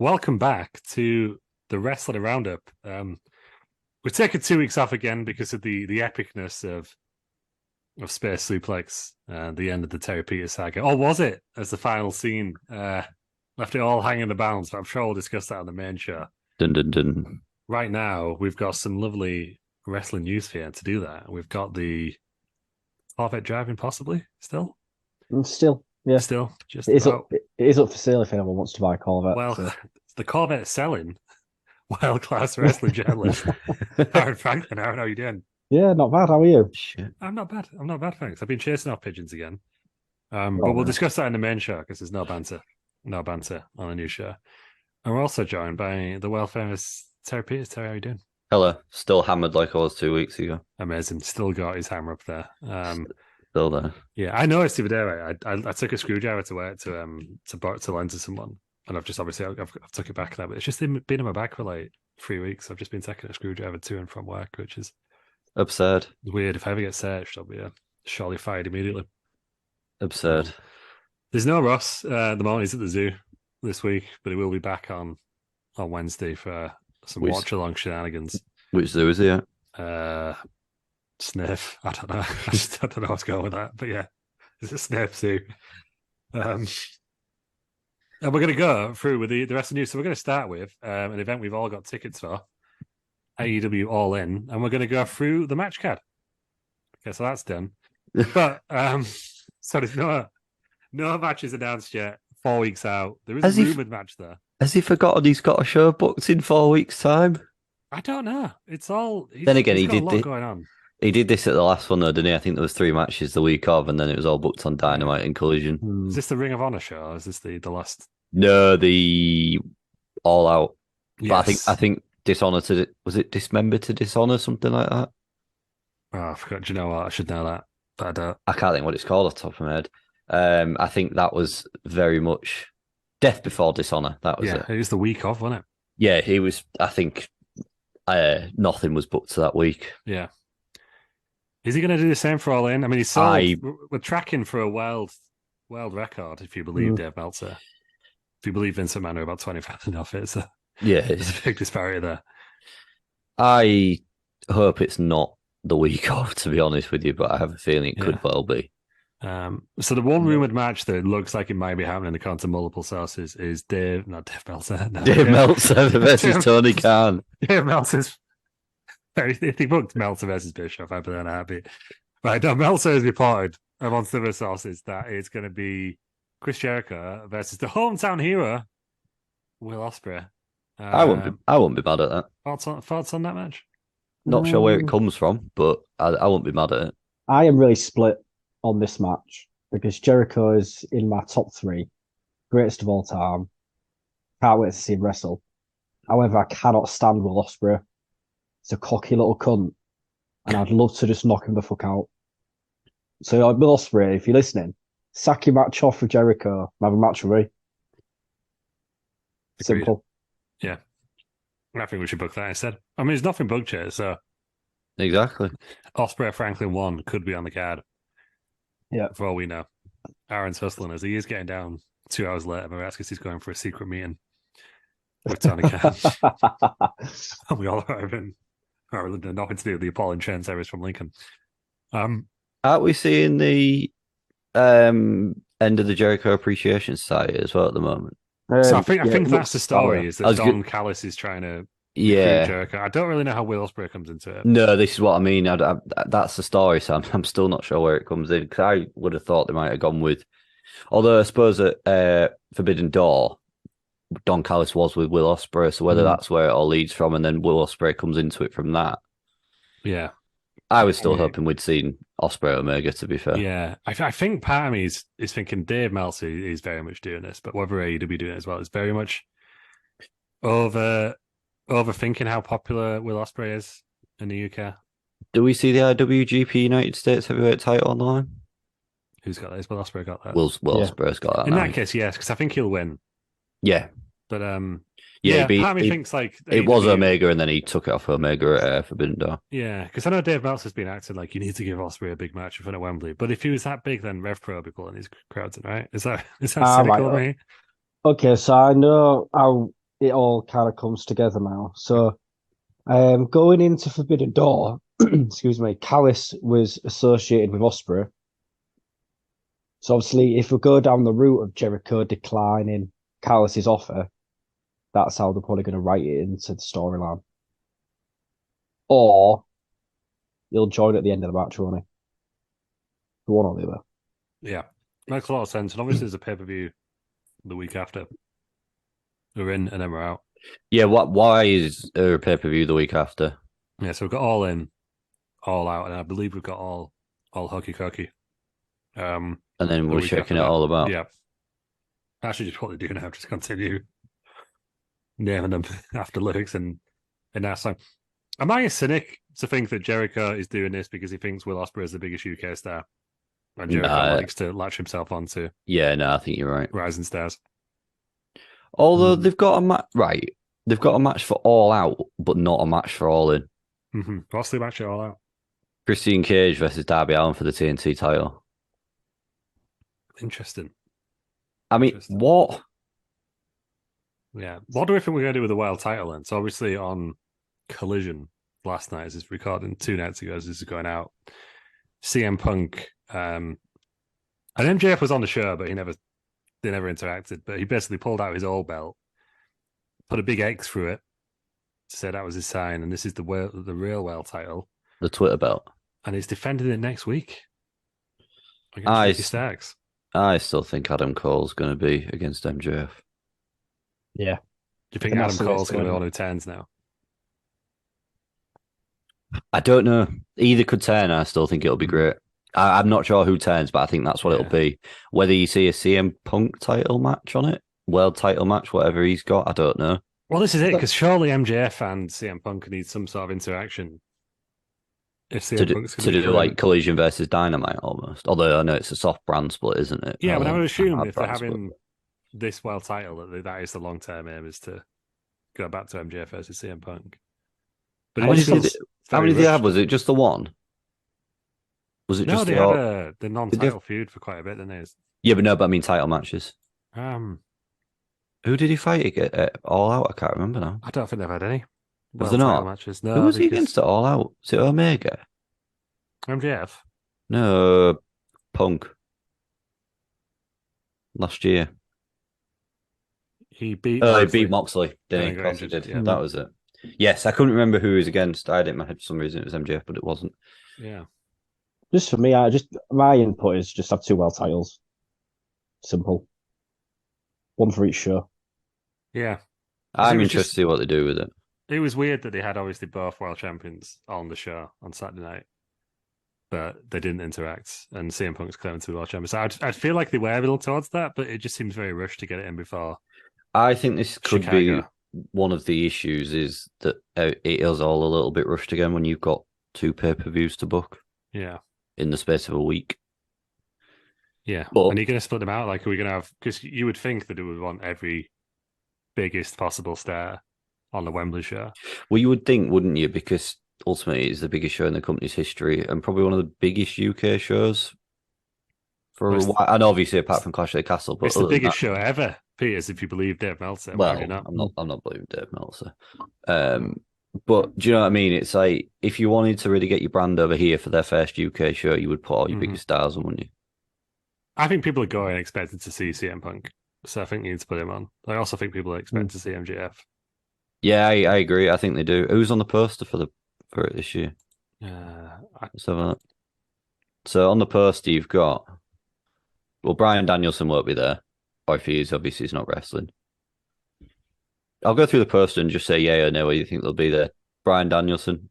Welcome back to the Wrestling Aroundup. We're taking 2 weeks off again because of the epicness of Space Suplex and the end of the Terry Peters saga. Or was it, as the final scene left it all hanging in the balance? But I'm sure we'll discuss that on the main show. Dun, dun, dun. Right now, we've got some lovely wrestling news here to do that. We've got the Corvette driving, possibly, still? Still, yeah. Still, just It is about. up. It is up for sale if anyone wants to buy a Corvette. Well, so. the Corvette selling. World-class wrestling journalist, Aaron Franklin. Aaron, how are you doing? Yeah, not bad. How are you? Shit. I'm not bad. Thanks. I've been chasing off pigeons again. But Oh, we'll no. discuss that in the main show because there's no banter on a new show. And we're also joined by the world-famous Terry Peters. Terry, how are you doing? Hello. Still hammered like I was 2 weeks ago. Amazing. Still got his hammer up there. Still there. Yeah, I noticed the other day. Right? I took a screwdriver to work to lend to someone, and I've took it back now. But it's just been in my bag for like 3 weeks. I've just been taking a screwdriver to and from work, which is Absurd. weird. If I ever get searched, I'll be surely fired immediately. Absurd. There's no Ross at the moment. He's at the zoo this week, but he will be back on Wednesday for some watch-along shenanigans. Which zoo is he at? Sniff. I don't know. I don't know what's going with that. But yeah, it's a Sniff zoo. And we're going to go through with the rest of the news. So we're going to start with an event we've all got tickets for, AEW All In, and we're going to go through the match card. Okay, so that's done. But so there's no matches announced yet. 4 weeks out. There is a rumored match there. Has he forgotten he's got a show booked in 4 weeks' time? I don't know. It's all. Then again, he did a lot going on. He did this at the last one, though, didn't he? I think there was 3 matches the week of, and then it was all booked on Dynamite and Collision. Is this the Ring of Honor show? Or is this the last? No, the All Out. Yes. But I think Dishonor to was it Dismember to Dishonor, something like that. Oh, I forgot. Do you know what? I should know that, but I don't. I can't think what it's called off the top of my head. I think that was very much Death Before Dishonor. That was it. It was the week of, wasn't it? Yeah, he was. I think nothing was booked to that week. Yeah. Is he going to do the same for All In? I mean, he's sold. We're tracking for a world record, if you believe Dave Meltzer. If you believe Vince McMahon, about 20,000 off it. So yeah, there's a big disparity there. I hope it's not the week of, to be honest with you, but I have a feeling it could well be. So the one rumored match that looks like it might be happening according to multiple sources is Dave Meltzer. No, Dave Meltzer versus Tony Khan. Dave Meltzer's. If he booked Meltzer versus Bischoff, I'd be happy. Right, now Meltzer has reported amongst other sources that it's going to be Chris Jericho versus the hometown hero, Will Ospreay. I won't be mad at that. Thoughts on that match? Not sure where it comes from, but I won't be mad at it. I am really split on this match because Jericho is in my top 3, greatest of all time. Can't wait to see him wrestle. However, I cannot stand Will Ospreay. He's a cocky little cunt, and I'd love to just knock him the fuck out. So, Will Ospreay, if you're listening, sack your match off with Jericho and have a match with me. Simple. Yeah. I think we should book that instead. I mean, there's nothing booked yet, so. Exactly. Ospreay Franklin 1 could be on the card. Yeah. For all we know. Aaron's hustling as he is getting down 2 hours later. Maraskis he's going for a secret meeting with Tony Khan. And we all are in. Nothing to do with the appalling train service from Lincoln. Aren't we seeing the end of the Jericho Appreciation Society as well at the moment? So I think that's the story. Is that Don Callis is trying to recruit Jericho. I don't really know how Will Ospreay comes into it. No, this is what I mean. That's the story, so I'm still not sure where it comes in because I would have thought they might have gone with. Although I suppose at Forbidden Door, Don Callis was with Will Ospreay, so whether that's where it all leads from, and then Will Ospreay comes into it from that. Yeah, I was still hoping we'd seen Ospreay Omega. To be fair, yeah, I think part of me is thinking Dave Meltzer is very much doing this, but whether AEW doing it as well is very much overthinking how popular Will Ospreay is in the UK. Do we see the IWGP United States Heavyweight title on the line? Who's got this? Will Ospreay got that. Will Ospreay's got that. In that case, yes, because I think he'll win. Yeah. But part of me thinks like it was Omega, and then he took it off Omega at Forbidden Door. Yeah, because I know Dave Meltzer's been acting like you need to give Ospreay a big match in front of Wembley. But if he was that big, then Rev Pro would be pulling these crowds in, right? Is that cynical of me? Okay, so I know how it all kind of comes together now. So, going into Forbidden Door, excuse me, Callis was associated with Ospreay. So obviously, if we go down the route of Jericho declining Callis's offer, that's how they're probably going to write it into the storyline. Or he'll join at the end of the match, won't he? The one or the other. Yeah, makes a lot of sense. And obviously, there's a pay-per-view the week after. We're in and then we're out. Yeah, why is there a pay-per-view the week after? Yeah, so we've got All In, All Out, and I believe we've got all Hokey Cokey. And then the we're week checking after it that. all about. Yeah. Actually, just what they do now, just continue naming them after lyrics in that song. Am I a cynic to think that Jericho is doing this because he thinks Will Ospreay is the biggest UK star? And Jericho likes to latch himself onto Yeah, no, I think you're right. rising stars. Although they've got a match, right? They've got a match for All Out, but not a match for All In. Mm-hmm. What's the match All Out? Christian Cage versus Darby Allin for the TNT title. Interesting. I mean, what? Yeah. What do we think we're going to do with the world title then? So obviously on Collision last night, as it's recording 2 nights ago, as this is going out, CM Punk and MJF was on the show, but they never interacted. But he basically pulled out his old belt, put a big X through it to say that was his sign, and this is the real world title. The Twitter belt. And he's defending it next week against Ricky Starks. I still think Adam Cole's going to be against MJF. Yeah. Do you think Adam Cole's going to be on who turns now? I don't know. Either could turn. I still think it'll be great. I'm not sure who turns, but I think that's what it'll be. Whether you see a CM Punk title match on it, world title match, whatever he's got, I don't know. Well, this is it, because surely MJF and CM Punk need some sort of interaction. If CM Punk's to do like Collision versus Dynamite almost. Although I know it's a soft brand split, isn't it? Yeah, but I would assume if they're having this world title, that is the long-term aim, is to go back to MJF versus CM Punk. But how many did they have? Was it just the one? Was it just they had the non-title feud for quite a bit, didn't they? Yeah, but I mean title matches. Who did he fight at All Out? I can't remember now. I don't think they've had any. Was there not? Matches. No, who was he against at All Out? Was it Omega? MJF? No, Punk. Last year. He beat Moxley. Didn't he? Of course he did. Yeah. That was it. Yes, I couldn't remember who he was against. I had it in my head for some reason. It was MJF, but it wasn't. Yeah. Just for me, my input is just have 2 world titles. Simple. One for each show. Yeah. I'm interested to see what they do with it. It was weird that they had obviously both world champions on the show on Saturday night, but they didn't interact. And CM Punk's claiming to be world champion. So I'd feel like they were a little towards that, but it just seems very rushed to get it in before. I think this could be one of the issues, is that it is all a little bit rushed again when you've got 2 pay-per-views to book. Yeah. In the space of a week. Yeah. And are you going to split them out? Like, are we going to have... Because you would think that it would want every biggest possible star on the Wembley show. Well, you would think, wouldn't you? Because ultimately it's the biggest show in the company's history and probably one of the biggest UK shows for a while. And obviously, apart from Clash of the Castle. But it's the biggest show ever, Peters, if you believe Dave Meltzer. Well, I'm not believing Dave Meltzer. But do you know what I mean? It's like, if you wanted to really get your brand over here for their first UK show, you would put all your biggest stars on, wouldn't you? I think people are going expected to see CM Punk. So I think you need to put him on. I also think people are expecting to see MJF. Yeah, I agree. I think they do. Who's on the poster for it this year? Let's have a look. So on the poster you've got... Well, Bryan Danielson won't be there. Or if he is, obviously he's not wrestling. I'll go through the poster and just say yeah or no where you think they'll be there. Bryan Danielson.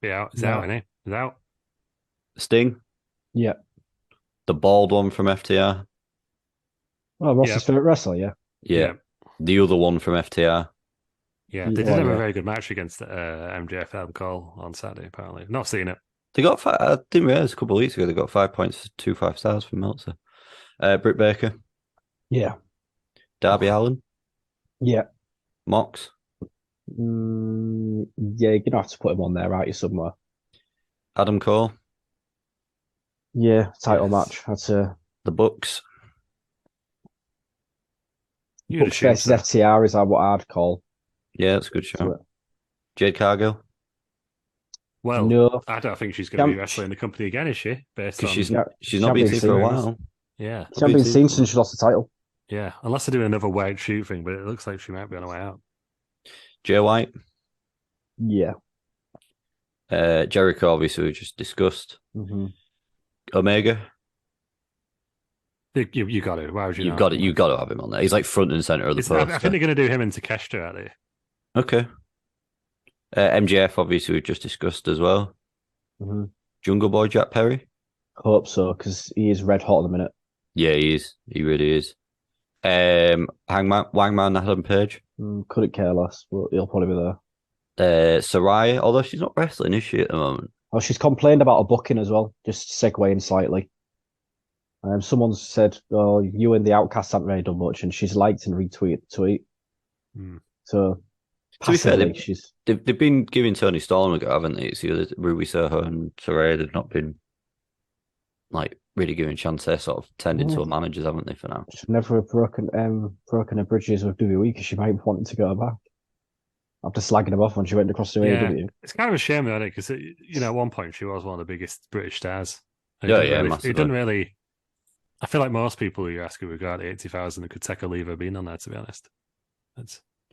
Yeah, he's out, isn't he? He's out. Sting. Yeah. The bald one from FTR. Oh, Ross's favorite wrestler, yeah. The other one from FTR. Yeah, they did have a very good match against MJF Adam Cole on Saturday, apparently. Not seen it. They got I didn't realize a couple of weeks ago they got 5 points, 2 5-stars from Meltzer. Britt Baker. Yeah. Darby Allin. Yeah. Mox. Yeah, you're gonna have to put him on there, aren't you, somewhere? Adam Cole. Yeah, title match. That's the Bucks. You'd Bucks assume versus so. FTR is what I'd call. Yeah, that's a good So, show. Jade Cargill, Well, no, I don't think she's going to be Champ- wrestling the company again, is she? Based because on she's Yeah, she's not been champion seen for a rumors. while. Yeah, she hasn't been seen since she lost the title. yeah. Unless they're doing another white shoot thing, but it looks like she might be on her way out. Jay White, Yeah. Jericho, obviously we just discussed. Mm-hmm. Omega, You got to. Why would you? you've not? got it. You've got to have him on there. He's like front and center of the poster. I think they're going to do him into Takeshita, are they? Okay. MJF, obviously we just discussed as well. Mm-hmm. Jungle Boy Jack Perry. Hope so, because he is red hot at the minute. Yeah, he is. He really is. Wangman Adam Page. Couldn't care less, but he'll probably be there. Saraya, although she's not wrestling, is she, at the moment? Oh, she's complained about a booking as well, just segueing slightly. Someone said, "Oh, you and the Outcast haven't really done much," and she's liked and retweeted the tweet. So, to be fair, passively, they've been giving Tony Storm a go, haven't they? It's either Ruby Soho and Saraya. They've not been like really giving chance. They're sort of turned into a managers, haven't they? For now, she's never have broken her bridges with WWE because she might be wanting to go back. After slagging her off when she went across to AEW. It's kind of a shame, though, because at one point she was one of the biggest British stars. It didn't really. I feel like most people who you ask who regard 80,000 could take a leave of being on there. To be honest,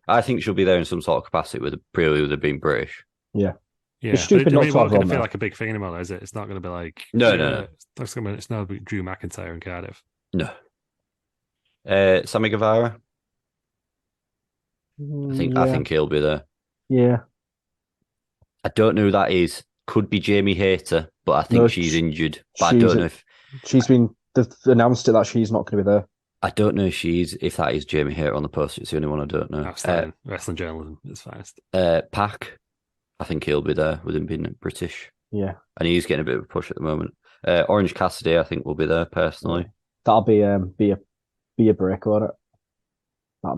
I think she'll be there in some sort of capacity with her being British. Yeah. It's stupid not to have going to her feel like a big thing anymore, is it? It's not going to be like no. It's not Drew McIntyre in Cardiff. No. Sammy Guevara. I think he'll be there. Yeah. I don't know who that is. Could be Jamie Hayter, but I think she's injured. But I don't know if they've announced it that she's not going to be there. I don't know if that is Jamie Hayter on the poster. It's the only one I don't know. Outstanding. Wrestling journalism is finest. Pac, I think he'll be there with him being British. Yeah. And he's getting a bit of a push at the moment. Orange Cassidy, I think, will be there personally. That'll be a break, won't it?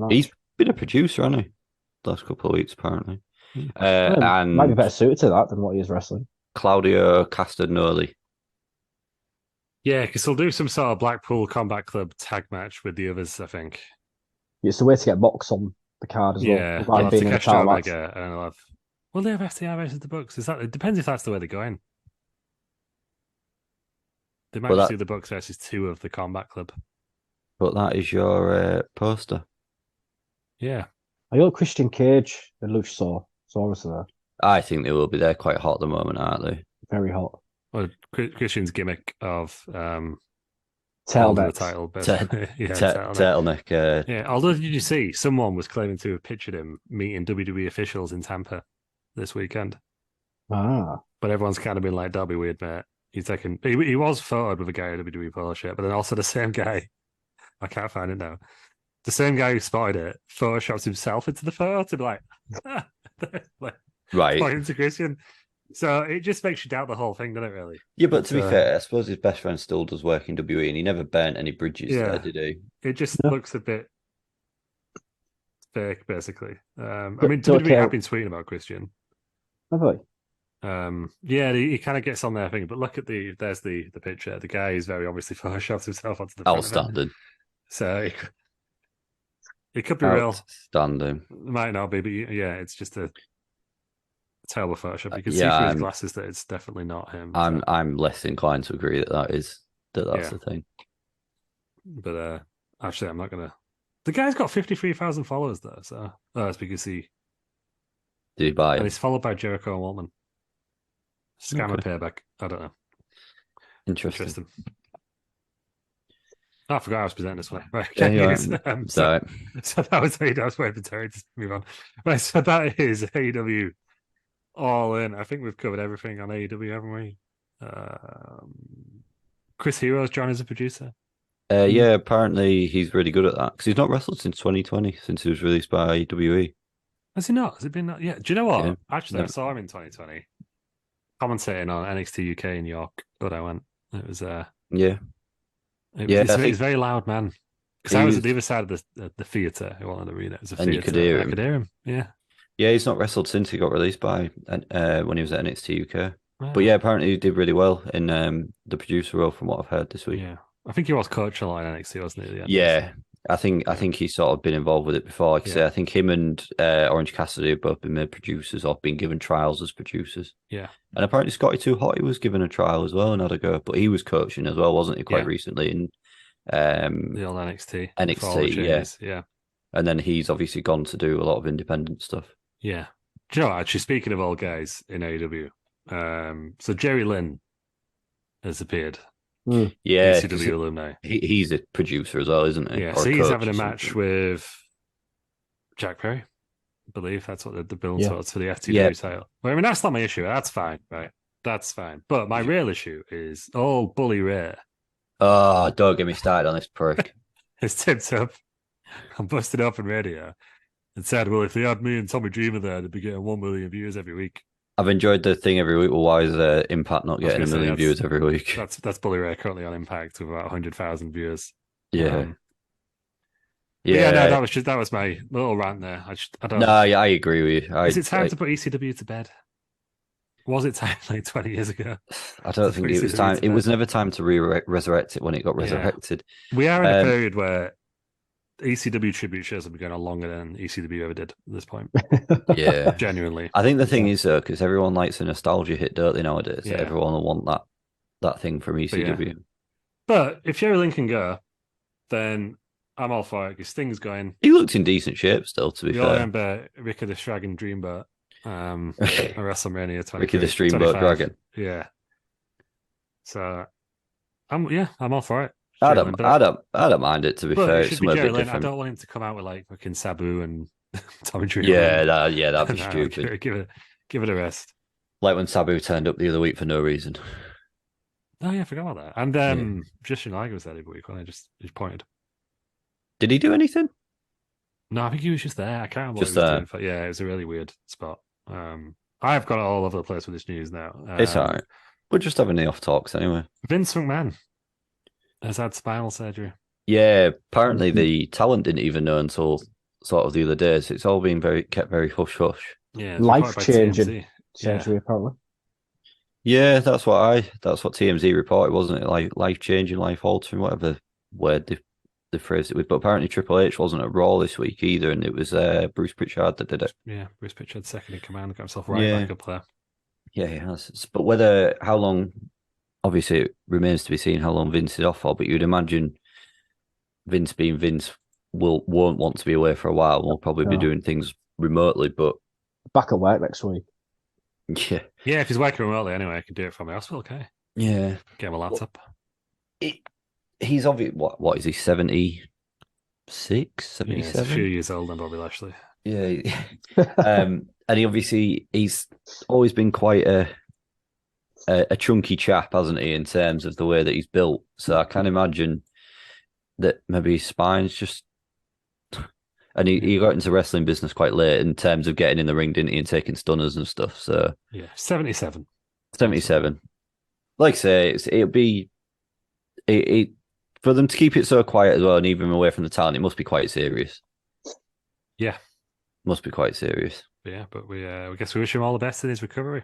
He's been a producer, hasn't he? Last couple of weeks, apparently. And might be better suited to that than what he is wrestling. Claudio Castagnoli. Yeah, because he'll do some sort of Blackpool Combat Club tag match with the others, I think. It's the way to get Box on the card as well. Yeah, Rather than being in a title match. Will they have FTR versus the Bucks? It depends if that's the way they're going. They might just do the Bucks versus two of the Combat Club. But that is your poster. Yeah. I got Christian Cage and Luchasaurus there. I think they will be there quite hot at the moment, aren't they? Very hot. Well, Christian's gimmick of turtleneck title, turtleneck. Yeah. Although, did you see someone was claiming to have pictured him meeting WWE officials in Tampa this weekend? But everyone's kind of been like, "That'll be weird, mate." He was photoed with a guy in a WWE polo shirt, but then also the same guy. I can't find it now. The same guy who spotted it photoshops himself into the photo to be like, right, pointing to Christian. So it just makes you doubt the whole thing, doesn't it? Really? Yeah, but to be fair, I suppose his best friend still does work in WWE, and he never burnt any bridges there, did he? It just looks a bit fake, basically. WWE have been tweeting about Christian. Have they? Yeah, he kind of gets on their thing, but look at there's the picture. The guy is very obviously photoshopped himself onto the front outstanding. So it could be real. Outstanding. It might not be, but yeah, it's just a terrible Photoshop. You can see through his glasses that it's definitely not him. I'm less inclined to agree that's the thing. But actually, I'm not gonna. The guy's got 53,000 followers though, so that's because did he buy it? And he's followed by Jericho and Waltman. Scammer payback. I don't know. Interesting. Oh, I forgot I was presenting this one. Right. So that was AEW. I was waiting for Terry to move on. Right, so that is AEW All In. I think we've covered everything on AEW, haven't we? Chris Hero's joined as a producer. Yeah, apparently he's really good at that because he's not wrestled since 2020, since he was released by WWE. Has he not? Has it been? Yeah. Do you know what? Yeah. Actually, I saw him in 2020 commentating on NXT UK in York. But I went. It was He's very loud, man. Because I was at the other side of the theatre. It wasn't an arena. It was a theatre. You could hear him. I could hear him. Yeah. Yeah, he's not wrestled since he got released by when he was at NXT UK. Wow. But yeah, apparently he did really well in the producer role from what I've heard this week. Yeah. I think he was coach a lot in NXT, wasn't he? Yeah. I think he's sort of been involved with it before. Like I say, I think him and Orange Cassidy have both been made producers or been given trials as producers. Yeah. And apparently Scotty Too Hotty was given a trial as well and had a go, but he was coaching as well, wasn't he, quite recently in the old NXT. NXT, Yeah. And then he's obviously gone to do a lot of independent stuff. Yeah. Do you know what? Actually, speaking of old guys in AEW, so Jerry Lynn has appeared. Yeah, ECW alumni. He's a producer as well, isn't he? Yeah, or so he's having a something. match with Jack Perry. I believe that's what the build towards for the FTW title. Well, I mean, that's not my issue. That's fine, right? That's fine. But my real issue is, Bully Ray. Oh, don't get me started on this prick. Has tipped up and busted up on radio and said, well, if they had me and Tommy Dreamer there, they'd be getting 1 million views every week. I've enjoyed the thing every week. Well, why is Impact not getting 1 million viewers every week? That's Bully Ray currently on Impact with about 100,000 viewers. Yeah. No, that was my little rant there. I agree with you. Is it time to put ECW to bed? Was it time like 20 years ago? I don't think it was time. It was never time to resurrect it when it got resurrected. We are in a period where ECW tribute shows have been going on longer than ECW ever did at this point. Yeah. Genuinely. I think the thing is, though, because everyone likes a nostalgia hit, don't they, nowadays? Yeah. Everyone will want that thing from ECW. But if Jerry Lynn can go, then I'm all for it because Sting's going. He looked in decent shape still, to be fair. I remember Ricky the Dragon Dreamboat WrestleMania 20. Ricky the Streamboat Dragon. Yeah. So, I'm all for it. I don't mind it, to be fair. It should be Jerry Lynn. I don't want him to come out with like fucking Sabu and Tommy Dreamer. That'd be stupid. Give it a rest. Like when Sabu turned up the other week for no reason. Oh yeah, I forgot about that. And Justin Liger was there the other week when I just pointed. Did he do anything? No, I think he was just there. I can't remember what he was doing. But yeah, it was a really weird spot. I've got it all over the place with this news now. It's all right. We're just having the off talks anyway. Vince McMahon has had spinal surgery. Yeah, apparently the talent didn't even know until sort of the other days. It's all been kept very hush hush. Yeah, life-changing surgery apparently. Yeah, that's what TMZ reported, wasn't it? Like life-changing, life-altering, whatever word they phrased it with. But apparently Triple H wasn't at Raw this week either, and it was Bruce Pritchard that did it. Yeah, Bruce Pritchard second in command, got himself back up there. Yeah, he has. But how long? Obviously, it remains to be seen how long Vince is off for. But you'd imagine Vince being Vince won't want to be away for a while. We'll probably be doing things remotely, but back at work next week. Yeah. Yeah, if he's working remotely anyway, I can do it from my hospital, okay? Yeah. Get him a laptop. He's obviously, what is he, 76, 77? Yeah, he's a few years old than Bobby Lashley. Yeah. And he's always been quite a chunky chap, hasn't he, in terms of the way that he's built. So I can't imagine that maybe his spine's just... And he got into wrestling business quite late in terms of getting in the ring, didn't he, and taking stunners and stuff. So 77. Like I say, it'll be for them to keep it so quiet as well, and even away from the talent, it must be quite serious. Yeah, must be quite serious. But we guess we wish him all the best in his recovery.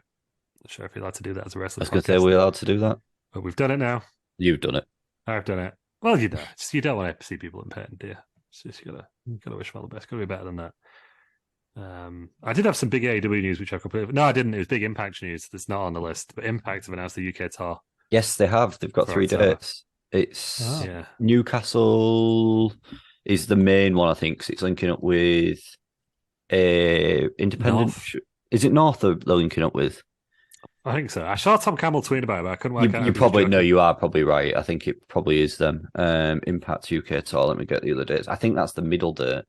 Not sure if you're allowed to do that as a wrestler. I was going to say, we're allowed to do that, but we've done it now. You've done it. I've done it. Well, you know, you don't want to see people in pain, do you? So you gotta wish them all the best. Gotta be better than that. I did have some big AEW news, which I completely... No, I didn't. It was big Impact news that's not on the list. But Impact have announced the UK tour. Yes, they have. They've got 3 dates. It's Newcastle is the main one, I think, because it's linking up with independent. North. Is it North they're linking up with? I think so. I saw Tom Campbell tweet about it, but I couldn't work out. You probably know. You are probably right. I think it probably is them. Impact UK tour. Let me get the other dates. I think that's the middle date.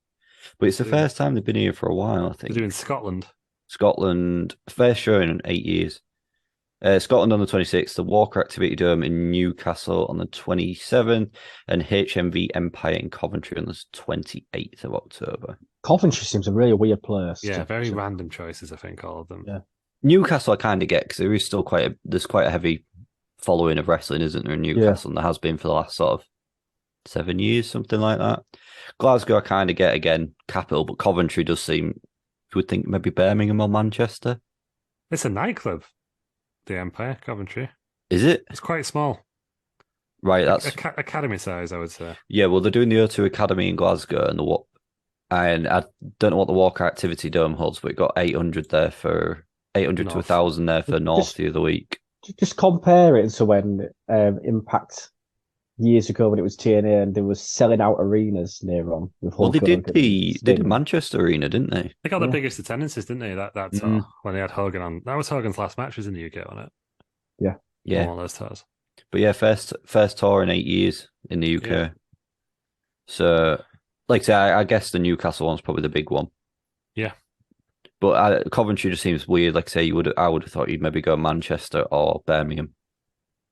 But it's the first time they've been here for a while, I think. They're doing Scotland. Scotland, first show in 8 years. Scotland on the 26th, the Walker Activity Dome in Newcastle on the 27th, and HMV Empire in Coventry on the 28th of October. Coventry seems a really weird place. Yeah, very random choices, I think, all of them. Yeah. Newcastle I kind of get, because there is still there's quite a heavy following of wrestling, isn't there, in Newcastle? And there has been for the last sort of 7 years, something like that. Glasgow I kind of get, again, capital, but Coventry does seem, you would think maybe Birmingham or Manchester. It's a nightclub, the Empire, Coventry. Is it? It's quite small. Right, that's Academy size, I would say. yeah. Well, they're doing the O2 Academy in Glasgow, and I don't know what the Walker Activity Dome holds, but it got 800 there for 800 to North. 1,000 there for North Just the other week. just compare it to when Impact years ago when it was TNA and they was selling out arenas near on with Well, Hulk Hogan and they did Sting. Manchester Arena, didn't they? They got the Yeah. biggest attendances, didn't they? That tour Mm. when they had Hogan on. That was Hogan's last matches in the UK, wasn't it? Yeah, One of those tours. but yeah, first tour in 8 years in the UK. Yeah. So, like I say, I guess the Newcastle one's probably the big one. Yeah. But Coventry just seems weird. Like I say, I would have thought you'd maybe go Manchester or Birmingham.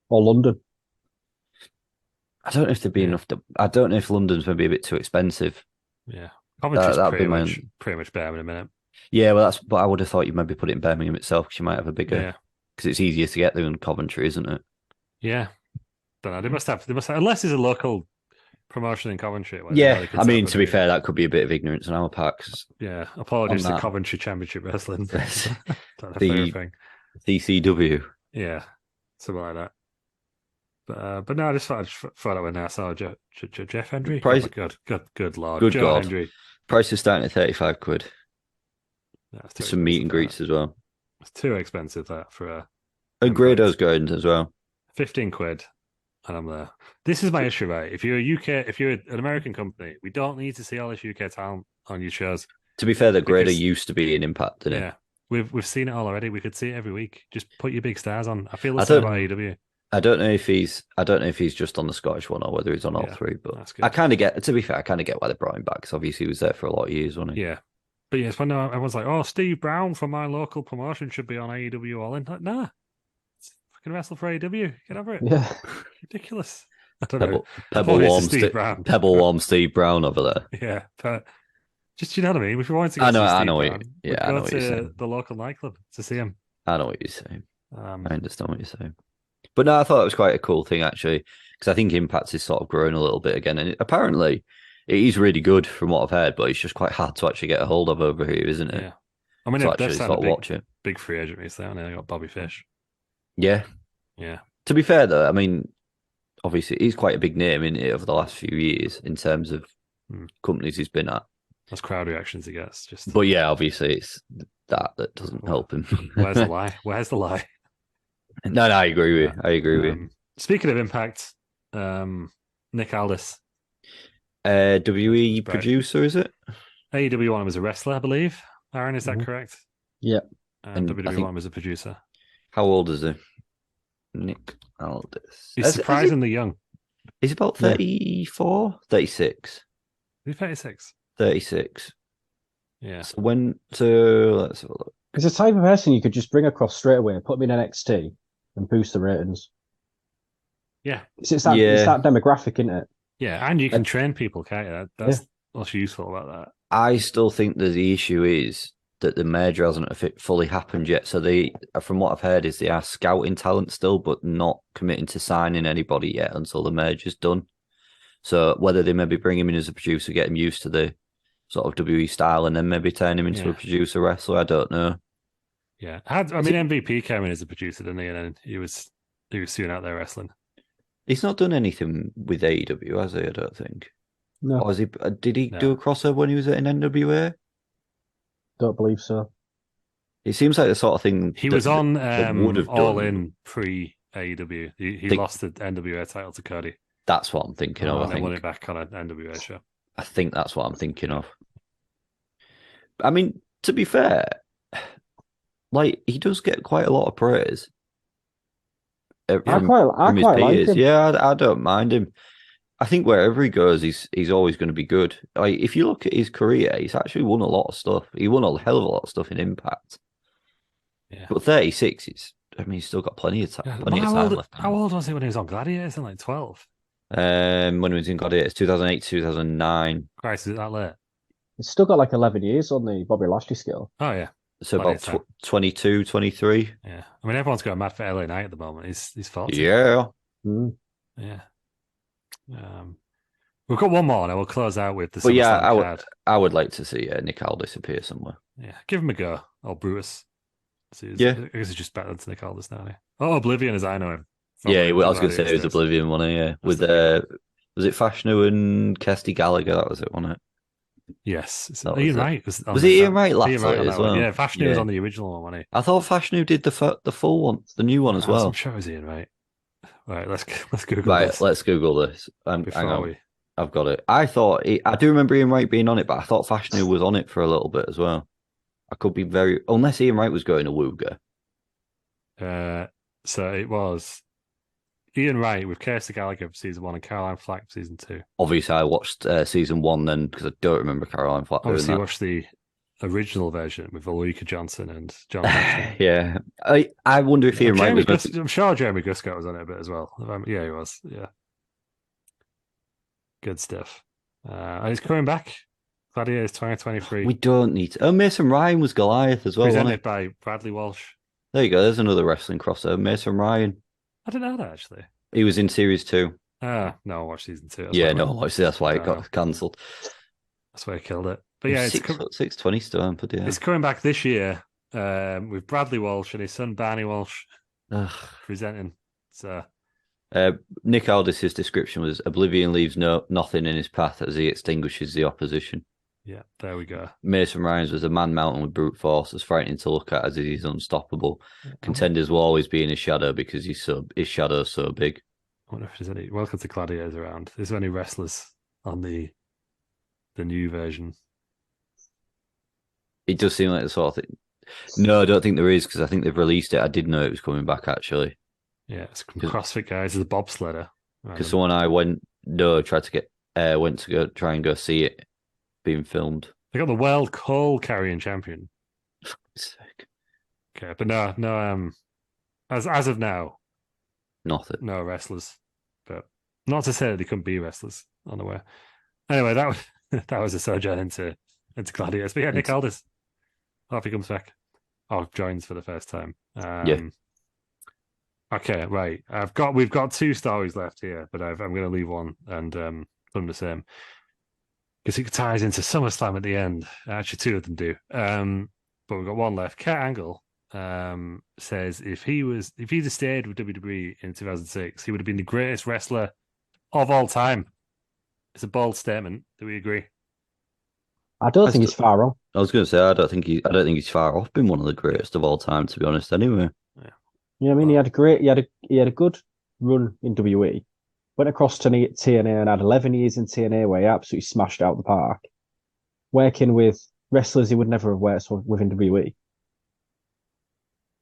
Or London. I don't know if there'd be enough. I don't know if London's maybe a bit too expensive. Yeah. Coventry's that'd be pretty much bare in a minute. Yeah, well, but I would have thought you'd maybe put it in Birmingham itself because you might have a bigger. Yeah. Because it's easier to get there than Coventry, isn't it? Yeah. Don't know. They must have, unless there's a local promotion in Coventry. where Yeah, they can I set mean, up to be a- fair, that could be a bit of ignorance on our part. 'Cause Yeah. Apologies on to that. Coventry Championship Wrestling. Don't know The- thing. CCW. Yeah. Something like that. But no, I just thought it when I saw Jeff Hendry. Price- Oh my good lord. Good Joe God. Hendry. Price is starting at 35 quid. Yeah, it's too Some meet and expensive for greets as well. that. It's too expensive that for a And Grado's going as well. 15 quid, and I'm there. This is my issue, right? If you're an American company, we don't need to see all this UK talent on your shows. To be fair, the Grado Because- used to be an Impact, didn't Yeah, we've seen it all already. We could see it every week. Just put your big stars on. I feel the I same don't- about AEW. I don't know if he's just on the Scottish one or whether he's on all Yeah, three, but that's good. I kind of get. To be fair, I kind of get why they brought him back because obviously he was there for a lot of years, wasn't he? Yeah, but yeah, it's when everyone's like, "Oh, Steve Brown from my local promotion should be on AEW All In." Like, nah, it's fucking wrestle for AEW. Get over it. Yeah. Ridiculous. I don't know. Pebble Apologies to warm, Steve Brown. Pebble warm, Steve Brown over there. Yeah, but just you know what I mean. If you wanted to go I know- see I Steve know what you- Brown, yeah, we'd I know go what you're to saying. the local nightclub to see him. I know what you're saying. Um, I understand what you're saying. But no, I thought it was quite a cool thing actually because I think Impact is sort of growing a little bit again, and apparently it is really good from what I've heard. But it's just quite hard to actually get a hold of over here, isn't it? yeah, I mean To they've actually signed sort a of watch it. big free agent recently, haven't they? They got Bobby Fish. Yeah. Yeah, To be fair though, I mean, obviously he's quite a big name in it over the last few years in terms of companies he's been at. those crowd reactions he gets. Just But yeah, obviously it's that doesn't help him. where's the lie? Where's the lie? No, I agree with you. I agree with you. Speaking of Impact, Nick Aldis, WE Right. producer, is it? AEW one was a wrestler, I believe. Aaron, is that Mhm. correct? Yeah. And And I WWE think- one was a producer. How old is he? Nick Aldis. He's surprisingly young. He's about Yeah. 34, 36. He's 36. 36. Yeah. So let's have a look. It's the type of person you could just bring across straight away, put them in NXT and boost the ratings. Yeah. It's that demographic, isn't it? Yeah. And you can train people, can't you? That's what's useful about that. I still think that the issue is that the merger hasn't fully happened yet. So from what I've heard, is they are scouting talent still, but not committing to signing anybody yet until the merger's done. So whether they maybe bring him in as a producer, get him used to the sort of WWE style, and then maybe turn him into a producer wrestler, I don't know. Yeah. MVP came in as a producer, didn't he? And then he was soon out there wrestling. He's not done anything with AEW, has he? I don't think. No, Or did he No. do a crossover when he was in NWA? don't believe so. It seems like the sort of thing He was on that would have All done. In pre AEW. He Think- lost the NWA title to Cody. That's what I'm thinking of. And I then won think. it back on an NWA show. I think that's what I'm thinking of. I mean, to be fair, like he does get quite a lot of praise. I quite like him. Yeah, I don't mind him. I think wherever he goes, he's always going to be good. Like if you look at his career, he's actually won a lot of stuff. He won a hell of a lot of stuff in Impact. Yeah. But 36 is, I mean, he's still got plenty of time. Left. How old was he when he was on Gladiators? In like 12. When he was in Gladiators, 2008, 2009. Christ, is it that late? He's still got like 11 years on the Bobby Lashley scale. Oh yeah. So Plenty about of time. 22, 23. Yeah. I mean, everyone's got mad for LA Knight at the moment. He's 40. Yeah. Mm. Yeah. We've got one more, and we'll close out with the. But yeah, SummerSlam card. I would like to see Nick Aldis appear somewhere. Yeah, give him a go. Or Brutus. Yeah. I guess he's just better than Nick Aldis now. Oh, Oblivion, as I know him Yeah, I the was going to say it Gladiators was days. Oblivion, wasn't it? Yeah, with the was it Fashnu and Kirsty Gallagher? That was it, wasn't it? Yes, That was Ian it. Wright was on Was it Ian that. Wright Ian Wright latterly on as that one. well? Yeah, Fashnu was Yeah, on the original one, wasn't I thought Fashnu did the full one, the new one he? as I'm well. sure it was Ian Wright. Right, let's Google Right, this let's Google this. Hang before on, we. I've got it. I do remember Ian Wright being on it, but I thought Fashnu was on it for a little bit as well. I could be unless Ian Wright was going to Wooga. So it was Ian Wright with Kirsty Gallagher for season 1 and Caroline Flack for season 2. Obviously, I watched season 1 then because I don't remember Caroline Flack doing Obviously, that. watched the original version with Ulrika Johnson and John Ashton. Yeah, I wonder if Ian Wright was. I'm sure Jeremy Guscott was on it a bit as well. Yeah, he was. Yeah, good stuff. And he's coming back. Gladiators 2023. We don't need to. Oh, Mason Ryan was Goliath as well, wasn't Presented he? by Bradley Walsh. There you go. There's another wrestling crossover. Mason Ryan. I didn't know that actually. He was in series 2. No, I watched season 2. That's why it got cancelled. That's why I killed it. But yeah, it's 6'20" stone, but yeah. It's coming back this year with Bradley Walsh and his son Barney Walsh presenting. So Nick Aldis's description was Oblivion leaves nothing in his path as he extinguishes the opposition. Yeah, there we go. Mason Ryan's was a man mountain with brute force, as frightening to look at as he's unstoppable. Contenders will always be in his shadow because his shadow's so big. I wonder if there's any. Welcome to Gladiators Around. Is there any wrestlers on the new version? It does seem like the sort of thing. No, I don't think there is because I think they've released it. I did know it was coming back actually. Yeah, it's CrossFit guys. There's a bobsledder. Because someone I went to go try and go see it being filmed. They got the world coal carrying champion. Sick. Okay, but no. As of now, Nothing. no wrestlers. But not to say that they couldn't be wrestlers on the way. Anyway, that was a sojourn into Gladiators. But yeah, Nick Aldis. I hope he comes back. Or joins for the first time. Yeah. Okay, right. We've got 2 stories left here, but I'm going to leave one and put them the same because it ties into SummerSlam at the end. Actually, 2 of them do. But we've got one left. Kurt Angle says if he'd have stayed with WWE in 2006, he would have been the greatest wrestler of all time. It's a bold statement. Do we agree? I don't think he's far wrong. I was going to say I don't think he's far off being one of the greatest of all time, to be honest. Anyway. Yeah, I mean, he had a good run in WWE. Went across to TNA and had 11 years in TNA where he absolutely smashed out the park. Working with wrestlers he would never have worked with in WWE.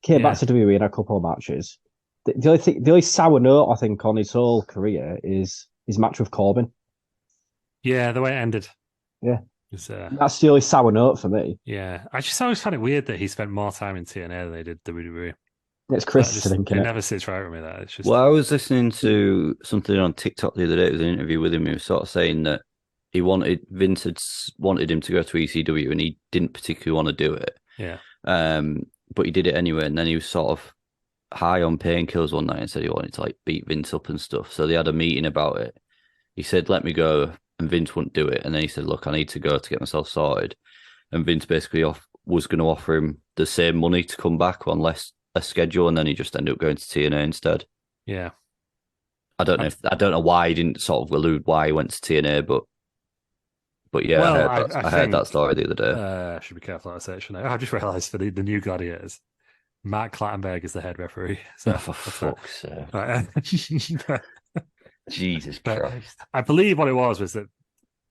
Came back to WWE in a couple of matches. The only sour note I think on his whole career is his match with Corbin. Yeah, the way it ended. Yeah. That's the only sour note for me. Yeah. I just always found it weird that he spent more time in TNA than he did WWE. It's Chris thinking it never sits right with me that. It's just I was listening to something on TikTok the other day. It was an interview with him. He was sort of saying that Vince had wanted him to go to ECW and he didn't particularly want to do it. Yeah. But he did it anyway, and then he was sort of high on painkillers one night and said he wanted to beat Vince up and stuff. So they had a meeting about it. He said, "Let me go," and Vince wouldn't do it. And then he said, "Look, I need to go to get myself sorted." And Vince basically was going to offer him the same money to come back on less a schedule, and then he just ended up going to TNA instead. Yeah. I don't know why he didn't sort of allude why he went to TNA, but yeah, well, I heard that story the other day. I should be careful how I say it, shouldn't I? I just realised for the new Gladiators, Matt Clattenburg is the head referee. So for fuck's sake. Right. Jesus Christ. I believe what it was that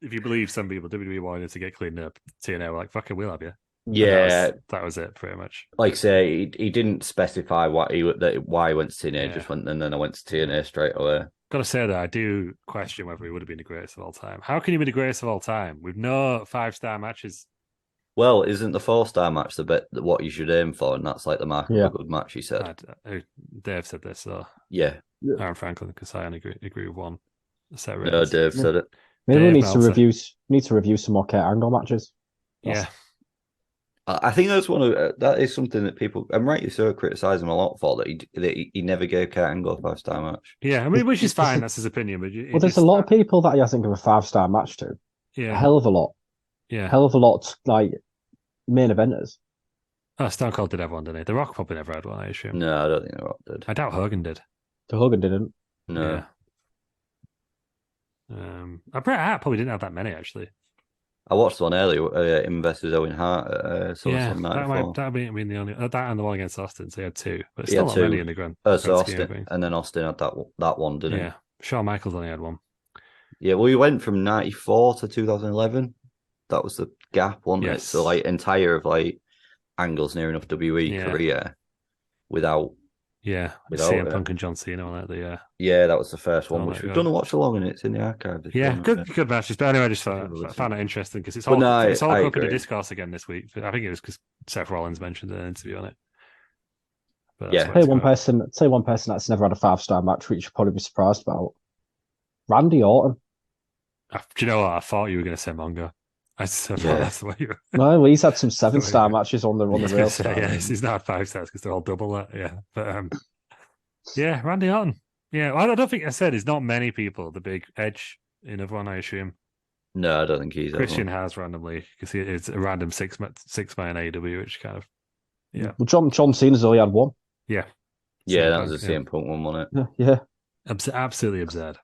if you believe some people, WWE wanted to get cleaned up, TNA were like, fucking we'll have you. Yeah. That was it, pretty much. Like I say, he didn't specify why he went to TNA, just went, and then I went to TNA straight away. Got to say that I do question whether he would have been the greatest of all time. How can you be the greatest of all time with no 5-star matches? Well, isn't the 4-star match the bit what you should aim for, and that's like the mark of a good match? He said. Dave said this, so yeah. Aaron Franklin, because I only agree with one. No, Dave said it. Maybe we need to review some more Kurt Angle matches. Yeah. I think that is something that people, and rightly so, criticise him a lot for, that he never gave Kurt Angle a 5-star match. Yeah, I mean, which is fine. That's his opinion. But there's a lot of people that he hasn't given a 5-star match to. Yeah, a hell of a lot. Yeah, hell of a lot. Like main eventers. Oh, Stone Cold did have one, didn't he? The Rock probably never had one, I assume. No, I don't think The Rock did. I doubt Hogan did. Hogan didn't. No. Bret Hart probably didn't have that many actually. I watched one earlier, him versus Owen Hart at SummerSlam '94. That'd be the only that and the one against Austin. So he had two, but He still had not two. many in the grand So scheme of Austin, things. and then Austin had that one, didn't Yeah, Shawn Michaels only had one. he? Yeah, well, he went from '94 to 2011. That was the gap, wasn't it? Yes. So like entire of like Angle's near enough WWE Yeah. career without. Without CM Punk and John Cena on it. Yeah, that was the first one, Oh, which my we've God. done a watch along, and it's in the archive. if you Yeah, wanna- good matches. But anyway, I just found it interesting because it's all I come into agree. discourse again this week. I think it was because Seth Rollins mentioned an interview on it. But Yeah. that's Tell you one person that's never had a 5-star match, which you'd probably be surprised about. Randy Orton. Do you know what? I thought you were going to say Mongo. I thought that's the way you were. No, he's had some That's the way 7-star you- matches on the I was rail gonna say, side. yeah, he's not 5 stars because they're all double that. Yeah, but yeah, Randy Orton. Yeah, well, I don't think I said there's not many people. The big Edge in everyone, I assume. No, I don't think he's Christian has randomly because it's a random six man AEW, which kind of Well, John Cena's only had one. yeah, Yeah, that was a CM Punk one, wasn't it? Yeah. Absolutely absurd.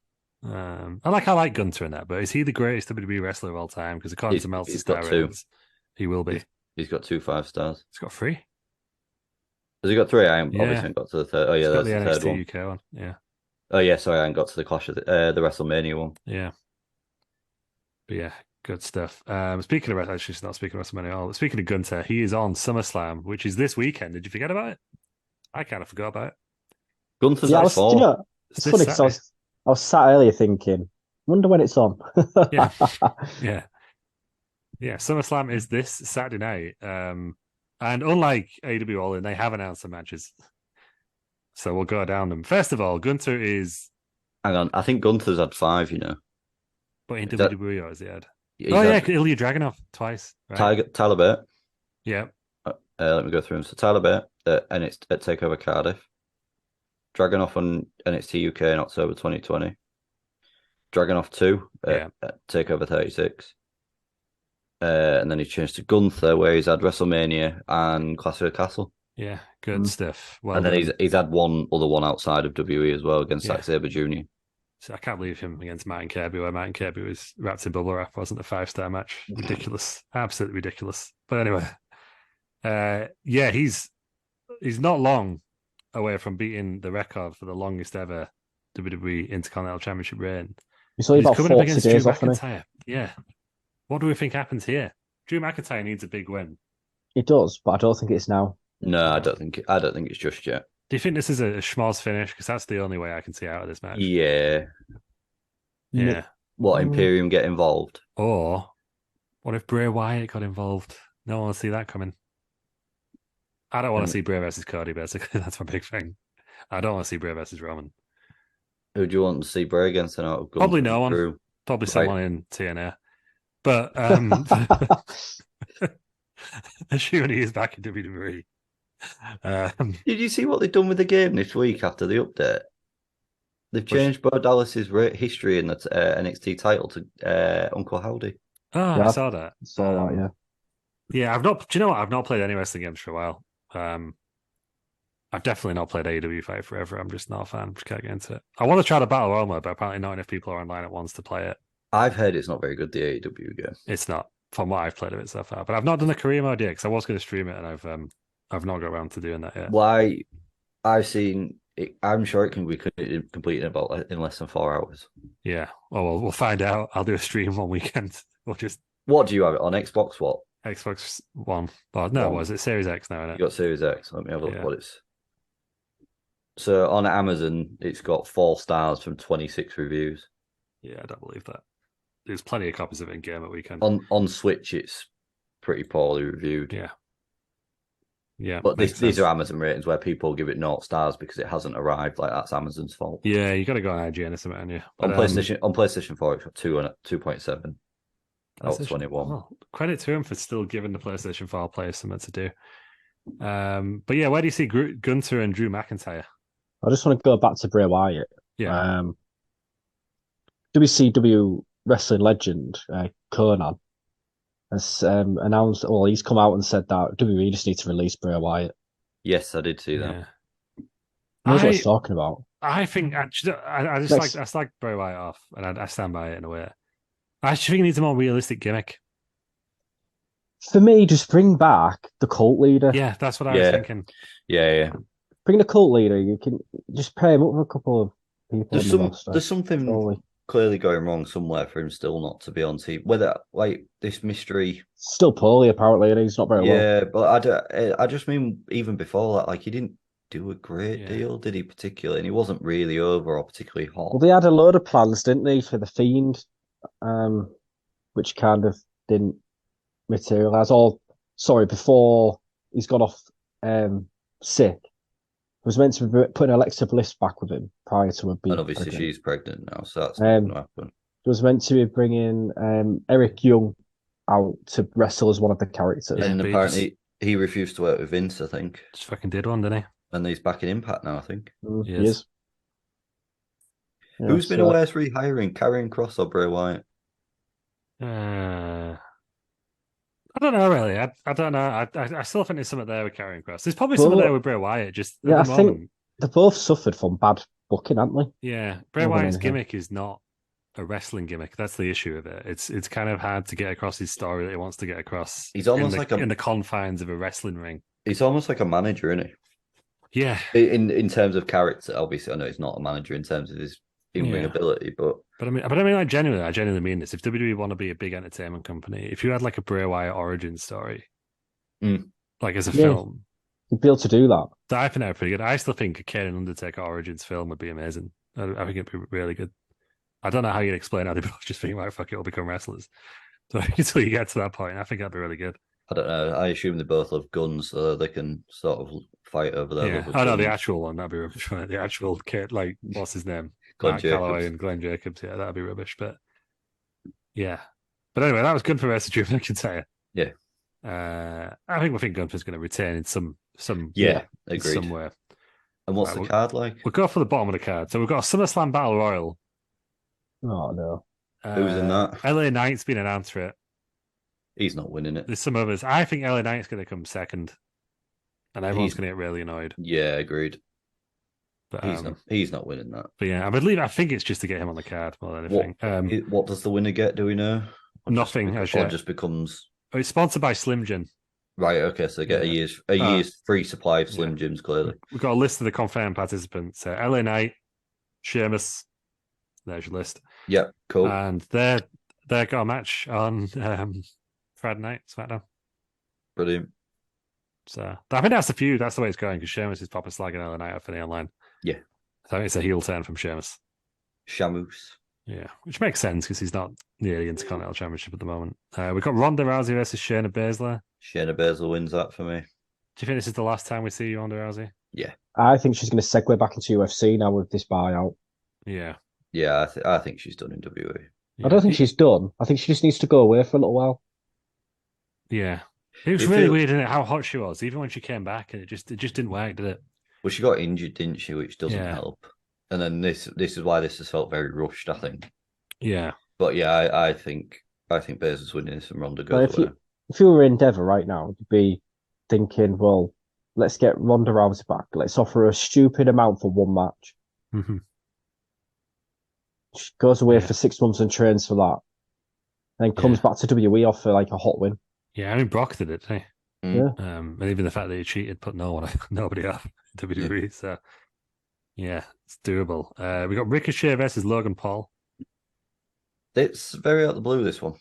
I like Gunter in that, but is he the greatest WWE wrestler of all time? Because according to Meltzer he's got Star two. Ratings, he will be. He's got 2 5 stars. He's got 3. Has he got 3? I Yeah. obviously got to the third. Oh yeah, He's got that's the the third NXT one. UK one. Yeah, Oh yeah, sorry, I haven't got to the Clash of the WrestleMania one. yeah, but yeah, good stuff. Speaking of actually, it's not speaking of WrestleMania at all. But speaking of Gunter, he is on SummerSlam, which is this weekend. Did you forget about it? I kind of forgot about it. Gunther's Yeah, at 4. you know, it's funny because I was sat earlier thinking, wonder when it's on. Yeah. Yeah. SummerSlam is this Saturday night. And unlike AEW All In, they have announced some matches. So we'll go down them. First of all, Gunter is. Hang on, I think Gunther's had 5, you know. But in WWE, or has he had? He's had Ilya Dragunov twice. Right? Tyler Bate. Yeah. Let me go through them. So Tyler Bate, and it's at TakeOver Cardiff. Dragunov on NXT UK in October 2020. Dragunov 2 at TakeOver 36. And then he changed to Gunther, where he's had WrestleMania and Clash of the Castle. Yeah, good stuff. Well, and then he's had one other one outside of WWE as well against Zack Sabre Jr. So I can't believe him against Martin Kirby, where Martin Kirby was wrapped in bubble wrap, wasn't a 5-star match. Ridiculous, absolutely ridiculous. But anyway, he's not long away from beating the record for the longest ever WWE Intercontinental Championship reign. He's only about coming 40 up against days Drew off, isn't he? McIntyre. Yeah. What do we think happens here? Drew McIntyre needs a big win. He does, but I don't think it's now. No, I don't think it's just yet. Do you think this is a schmoz finish? Because that's the only way I can see out of this match. Yeah. Yeah. What, Imperium get involved? Or what if Bray Wyatt got involved? No one will see that coming. I don't want to see Bray versus Cody, basically. That's my big thing. I don't want to see Bray versus Roman. Who do you want to see Bray against? Probably no one. Drew? Probably someone in TNA. But assuming he is back in WWE. Did you see what they've done with the game this week after the update? They've changed Bo Dallas's history in the NXT title to Uncle Howdy. Oh, yeah, I saw that. Yeah. Yeah, I've not. Do you know what? I've not played any wrestling games for a while. I've definitely not played AEW Fight Forever. I'm just not a fan. Just can't get into it. I want to try the Battle Royale mode, but apparently not enough people are online at once to play it. I've heard it's not very good, the AEW game. It's not, from what I've played of it so far. But I've not done the career mode yet because I was going to stream it, and I've not got around to doing that yet. Why? I've seen it. I'm sure it can be completed in less than 4 hours. Yeah. Well, we'll find out. I'll do a stream one weekend. We'll just. What do you have it on Xbox? What? Xbox One. Well, no, was it Series X now? Isn't it? You got Series X. Let me have a look what it's. So on Amazon, it's got 4 stars from 26 reviews. Yeah, I don't believe that. There's plenty of copies of it in game at weekend. On Switch, it's pretty poorly reviewed. Yeah. Yeah. But these are Amazon ratings where people give it 0 stars because it hasn't arrived. Like, that's Amazon's fault. Yeah, you got to go on IGN or something, haven't you? But, on PlayStation 4, it's got 2.7. Out of 21. Well, credit to him for still giving the PlayStation 4 players something to do. But yeah, where do you see Gunter and Drew McIntyre? I just want to go back to Bray Wyatt. Yeah. WCW wrestling legend Conan has announced. Well, he's come out and said that WWE just need to release Bray Wyatt. Yes, I did see that. Yeah. Knows what he's talking about. I think I just Next. I like Bray Wyatt off, and I stand by it in a way. I actually think he needs a more realistic gimmick. For me, just bring back the cult leader. Yeah, that's what I was Yeah. thinking. Yeah. Bring the cult leader. You can just pair him up with a couple of people on the roster. There's something Surely. clearly going wrong somewhere for him still not to be on TV. Whether like this mystery, Still poorly apparently, and he's not very well. yeah, but I just mean even before that, like he didn't do a great Yeah. deal, did he? Particularly, and he wasn't really over or particularly hot. Well, they had a load of plans, didn't they, for the Fiend, which kind of didn't materialize. Or sorry, before he's gone off sick, it was meant to be putting Alexa Bliss back with him prior to her being And obviously pregnant. she's pregnant now, so that's not going to happen. It was meant to be bringing Eric Young out to wrestle as one of the characters. Yeah, And but apparently he refused to work with Vince, I think. Just fucking did one, didn't he? And he's back in Impact now, I think. He Yes. is. Yeah, Who's been a so- worse rehiring, Karrion Kross or Bray Wyatt? I don't know really. I don't know. I still think there's something there with Karrion Kross. There's probably Well, something there with Bray Wyatt. Just yeah, at the I think- moment, They both suffered from bad booking, haven't they? yeah. Bray More than Wyatt's anything. gimmick is not a wrestling gimmick. That's the issue with it. It's kind of hard to get across his story that he wants to get across. He's almost in like in the confines of a wrestling ring. He's almost like a manager, isn't Yeah, he? In terms of character, obviously, I know he's not a manager in terms of his in-ring Yeah. ability, but but I mean, I genuinely mean this. If WWE want to be a big entertainment company, if you had like a Bray Wyatt origin story, like as a Yeah. film, You'd be able to do that. I think that would be pretty good. I still think a Kane and Undertaker origins film would be amazing. I think it'd be really good. I don't know how you'd explain how they both just think, right, fuck it, we'll become wrestlers. So until you get to that point, I think that'd be really good. I don't know. I assume they both have guns, so they can sort of fight over their Yeah. love of Oh no, the guns. actual one, that'd be rubbish. Right? The actual kid, like what's his name? Glenn Matt Calloway Jacobs. and Glenn Jacobs. Yeah, that'd be rubbish. But yeah. But anyway, that was good for Wrestle Dream, I can tell you. Yeah. I think Gunther's going to retain in some Yeah, agreed. somewhere. And what's Right, the card like? We'll go for the bottom of the card. So we've got a SummerSlam Battle Royal. Oh no. Who's in that? LA Knight's been announced for it. He's not winning it. There's some others. I think LA Knight's going to come second, and everyone's He's- going to get really annoyed. Yeah, agreed. But He's not winning that. But yeah, I think it's just to get him on the card more than anything. What does the winner get? Do we know? Nothing as Or yet. just becomes It's sponsored by Slim Jim. right. Okay, so they get Yeah. a year's free supply of Slim Jims. Clearly, We've got a list of the confirmed participants. LA Knight, Sheamus. There's your list. yep, cool, And they've got a match on Friday night, SmackDown. brilliant. So I think that's the feud. That's the way it's going because Sheamus is proper slagging LA Knight off for the online. Yeah. So I think it's a heel turn from Sheamus. Shamus. Yeah, which makes sense because he's not near the Intercontinental Championship at the moment. We've got Ronda Rousey versus Shayna Baszler. Shayna Baszler wins that for me. Do you think this is the last time we see Ronda Rousey? I think she's going to segue back into UFC now with this buyout. Yeah. Yeah, I think she's done in WWE. I don't think she's done. I think she just needs to go away for a little while. Yeah. It was It really feel- weird, isn't it? How hot she was, even when she came back, and it just didn't work, did it? Well, she got injured, didn't she? Which doesn't Yeah. help. And then this is why this has felt very rushed. I think. Yeah. But yeah, I think Baszler's winning this and Ronda Well, goes away. if you were Endeavour right now, you'd be thinking, well, let's get Ronda Rousey back. Let's offer her a stupid amount for one match. Mhm. She goes away Yeah. for 6 months and trains for that. Then comes back to WWE off for like a hot win. Yeah, I mean Brock did it, didn't he? Yeah. And even the fact that he cheated put nobody off WWE. So yeah, it's doable. We got Ricochet versus Logan Paul. It's very out of the blue, this one.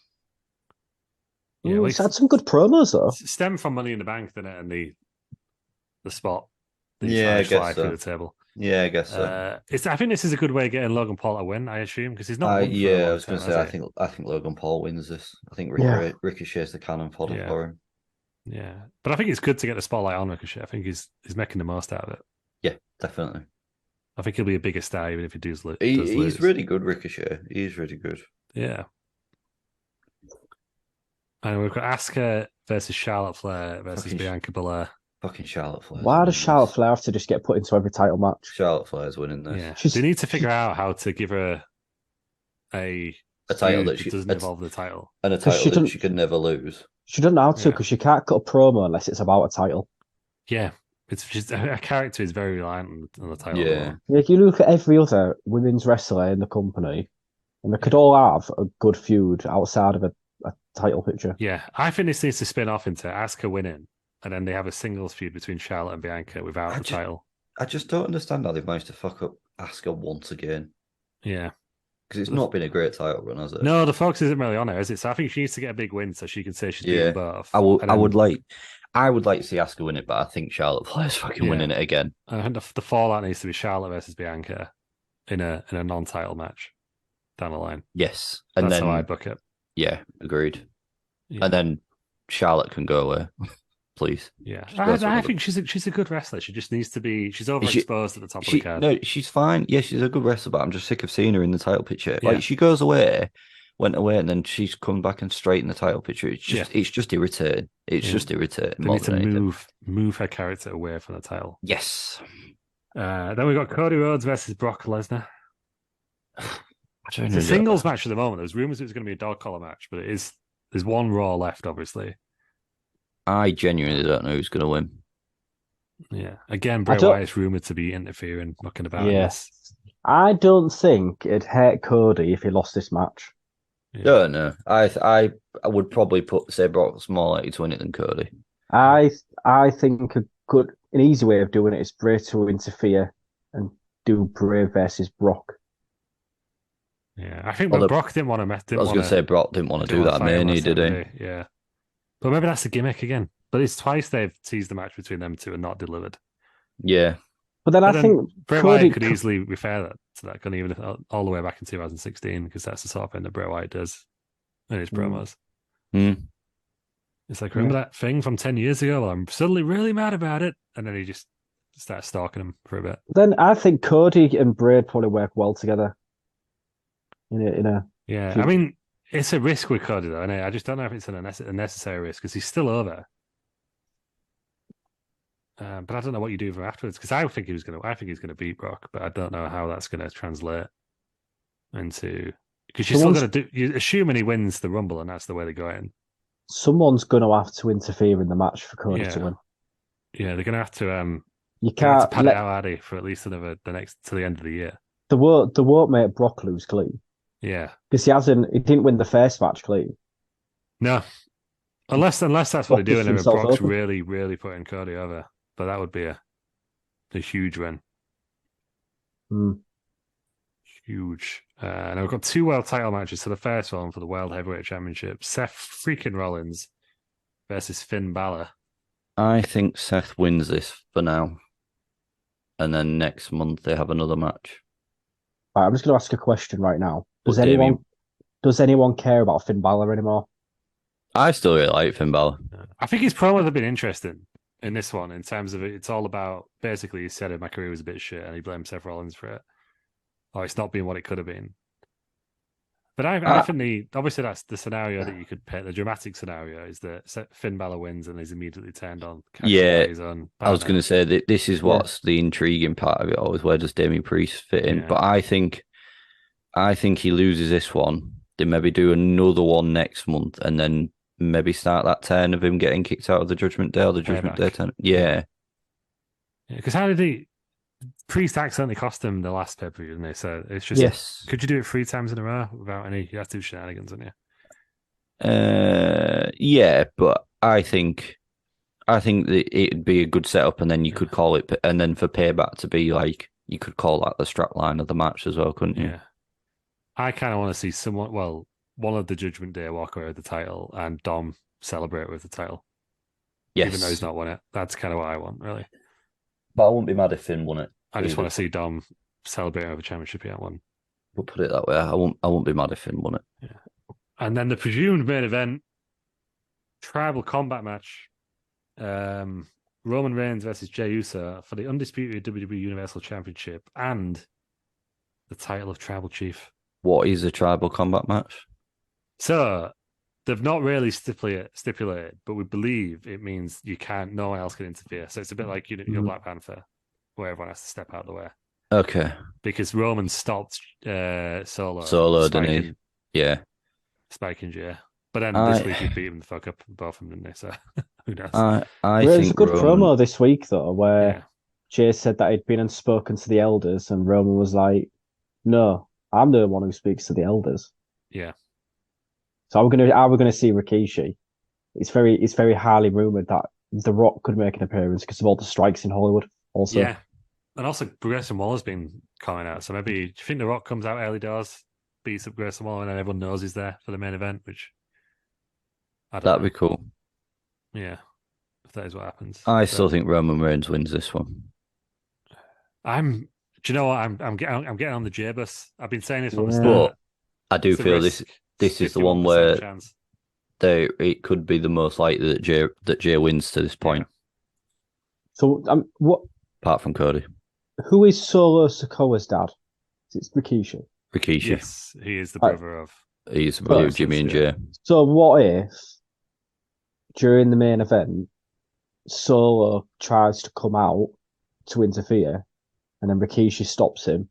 Yeah, It's had some good promos though. stem from Money in the Bank, didn't it? And the spot. The Yeah, I Spanish guess fly so. through the table. Yeah, I guess so. I think this is a good way of getting Logan Paul to win. I assume because he's not. Won for a Yeah, long I was going to time, say, has he? I think Logan Paul wins this. I think Yeah. Ricochet's the cannon fodder Yeah. for him. Yeah, but I think it's good to get the spotlight on Ricochet. I think he's making the most out of it. Yeah, definitely. I think he'll be a bigger star even if he does lose. He's really good, Ricochet. He's really good. Yeah. And we've got Asuka versus Charlotte Flair versus Fucking Bianca Belair. Fucking Charlotte Flair. Why does Charlotte Flair have to just get put into every title match? Charlotte Flair's winning this. Yeah, She's- they need to figure out how to give her a A title feud that she doesn't involve the title. and a 'Cause she title that didn't- she could never lose. She doesn't know how to Yeah. because she can't cut a promo unless it's about a title. Yeah, Her character is very reliant on the title. Yeah. If you look at every other women's wrestler in the company, and they could all have a good feud outside of a title picture. Yeah, I think this needs to spin off into Asuka winning, and then they have a singles feud between Charlotte and Bianca without the title. I just don't understand how they've managed to fuck up Asuka once again. Yeah. Because it's not been a great title run, has it? No, the focus isn't really on her, is it? So I think she needs to get a big win so she can say she's beaten both. I would like to see Asuka win it, but I think Charlotte Flair's fucking winning it again. I think the fallout needs to be Charlotte versus Bianca in a non-title match down the line. Yes. And that's how I book it. Yeah, agreed. Yeah. And then Charlotte can go away. Please. Yeah. I think she's a good wrestler. She just needs to be she's overexposed at the top of the card. No, she's fine. Yeah, she's a good wrestler, but I'm just sick of seeing her in the title picture. Yeah. Like she goes away, went away, and then she's come back and straight in the title picture. It's just irritating. It's just irritating. They need to move her character away from the title. Yes. Then we got Cody Rhodes versus Brock Lesnar. It's a singles match at the moment. There's rumors it was going to be a dog collar match, but there's one Raw left, obviously. I genuinely don't know who's going to win. Yeah. Again, Bray Wyatt's rumored to be interfering, mucking about. Yes. I don't think it'd hurt Cody if he lost this match. Yeah. No. I would probably say Brock's more likely to win it than Cody. I think an easy way of doing it is Bray to interfere and do Bray versus Brock. Yeah, I think Brock didn't want to. I was going to say Brock didn't want to do that, Mania, did he? Yeah. But maybe that's the gimmick again. But it's twice they've teased the match between them two and not delivered. Yeah. But then I think Bray Wyatt could easily refer to that, couldn't even all the way back in 2016, because that's the sort of thing that Bray Wyatt does in his promos. It's like, remember that thing from 10 years ago? Well, I'm suddenly really mad about it. And then he just starts stalking him for a bit. Then I think Cody and Bray probably work well together. Yeah, I mean, it's a risk with Cody, though, isn't it? I just don't know if it's a necessary risk, because he's still over. But I don't know what you do for afterwards, because I think he's going to beat Brock, but I don't know how that's going to translate into, because you're still going to do. You're assuming he wins the Rumble, and that's the way they go in. Someone's going to have to interfere in the match for Cody to win. Yeah, they're going to have to. You can't pad it out, Addy, for at least to the end of the year. They won't make Brock lose clean. Yeah, because he didn't win the first match clean. No, unless that's what they're doing, and Brock's really, really putting Cody over. But that would be a huge win. Huge. And we've got two world title matches. So the first one for the World Heavyweight Championship: Seth freaking Rollins versus Finn Balor. I think Seth wins this for now, and then next month they have another match. Right, I'm just going to ask a question right now. Does anyone care about Finn Balor anymore? I still really like Finn Balor. I think his promos have been interesting in this one, in terms of it's all about, basically, he said my career was a bit shit and he blamed Seth Rollins for it. Or it's not been what it could have been. But I think obviously that's the scenario that you could pick. The dramatic scenario is that Finn Balor wins and he's immediately turned on. His own I was going to say that this is what's the intriguing part of it always. Where does Damian Priest fit in? Yeah. But I think he loses this one. They maybe do another one next month and then maybe start that turn of him getting kicked out of the Judgment Day or the Judgment Day turn. Yeah. Because how did Priest accidentally cost him the last pay-per-view, didn't they? So it's just, could you do it 3 times in a row without any, you have to do shenanigans, don't you? Yeah, but I think that it'd be a good setup, and then you could call it, and then for Payback to be like, you could call that the strap line of the match as well, couldn't you? Yeah. I kind of want to see one of the Judgment Day walk away with the title and Dom celebrate with the title. Yes. Even though he's not won it. That's kind of what I want, really. But I wouldn't be mad if Finn won it. I just want to see Dom celebrating with a championship he hasn't won. We'll put it that way. I won't be mad if Finn won it. Yeah. And then the presumed main event, tribal combat match. Roman Reigns versus Jey Uso for the undisputed WWE Universal Championship and the title of Tribal Chief. What is a tribal combat match? So they've not really stipulated, but we believe it means no one else can interfere. So it's a bit like your Black Panther, where everyone has to step out of the way. Okay. Because Roman stopped Solo. Solo, didn't he? Yeah. Spiking Jey. But then this week he beat him the fuck up, both of them, didn't they? So Who knows? I There's a think good Roman. promo this week though, where Yeah. Jay said that he'd been and spoken to the elders, and Roman was like, "No, I'm the one who speaks to the elders." Yeah. So are we gonna see Rikishi? It's very highly rumored that The Rock could make an appearance because of all the strikes in Hollywood. Also, Yeah. And also, Grayson Waller's been coming out. So maybe, do you think The Rock comes out early doors, beats up Grayson Waller, and then everyone knows he's there for the main event, which I don't That'd know. be cool. Yeah. If that is what happens. I So, still think Roman Reigns wins this one. do you know what? I'm getting on the J bus. I've been saying this from the Yeah. start. But I do It's a feel risk. this is the 51% one where chance. it could be the most likely that Jay wins to this point, So apart from Cody. who is Solo Sikoa's dad? It's Rikishi. Rikishi. Yes, he is the brother of. He's Oh, with Jimmy and yeah. Jay. So what if during the main event Solo tries to come out to interfere, and then Rikishi stops him,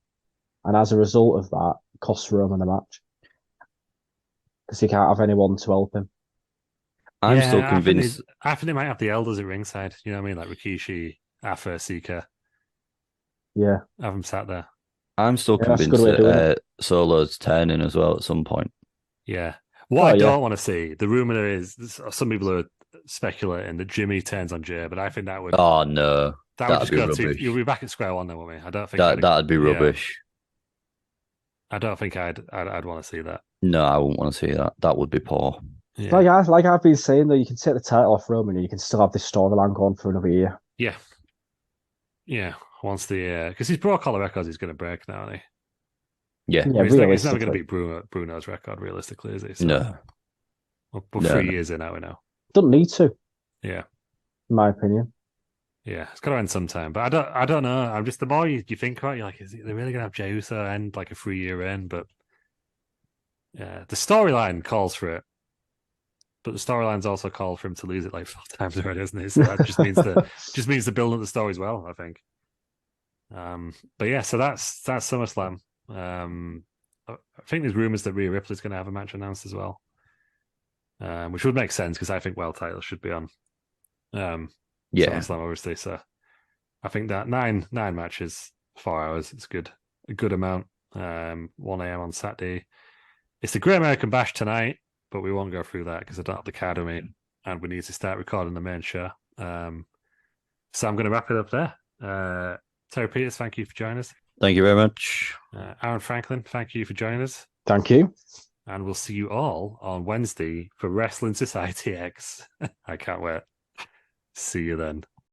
and as a result of that, costs Roman the match because he can't have anyone to help him. I'm still convinced. I think they might have the elders at ringside. You know what I mean? Like Rikishi, Afa, Sika. Yeah, Have them sat there. I'm still Yeah, that's a good convinced way of doing that Solo's turning as well at some point. Yeah. What Oh, I yeah. don't want to see, the rumor is some people are speculating that Jimmy turns on Jay, but I think that would Oh no, that would that'd just be go rubbish. to you'll be back at square one then, won't we? I don't think That'd be rubbish. I don't think I'd want to see that. No, I wouldn't want to see that. That would be poor. Yeah. like I've been saying though, you can take the title off Roman, and you can still have this storyline going for another year. Yeah. Yeah. Once the because his pro collar records he's going to break now, isn't he? Yeah. Yeah, He's never going to realistically, beat Bruno's record, realistically, is he? So, No. we're No, 3 no. years in now, we know. don't need to, Yeah. in my opinion. Yeah, it's got to end sometime. But I don't know. I'm just the more you think about it, you're like, is they really gonna have Jey Uso end like a 3 year end? But yeah, the storyline calls for it. But the storyline's also called for him to lose it like 4 times already, isn't it? So that just means the building of the story as well, I think. But yeah, so that's SummerSlam. I think there's rumors that Rhea Ripley's going to have a match announced as well, which would make sense because I think world titles should be on. Yeah. SummerSlam, obviously. So I think that nine matches, 4 hours. It's a good amount. 1 a.m. on Saturday. It's the Great American Bash tonight, but we won't go through that because I don't have the card with me, and we need to start recording the main show. So I'm going to wrap it up there. Terry Peters, thank you for joining us. Thank you very much. Aaron Franklin, thank you for joining us. Thank you. And we'll see you all on Wednesday for Wrestling Society X. I can't wait. See you then.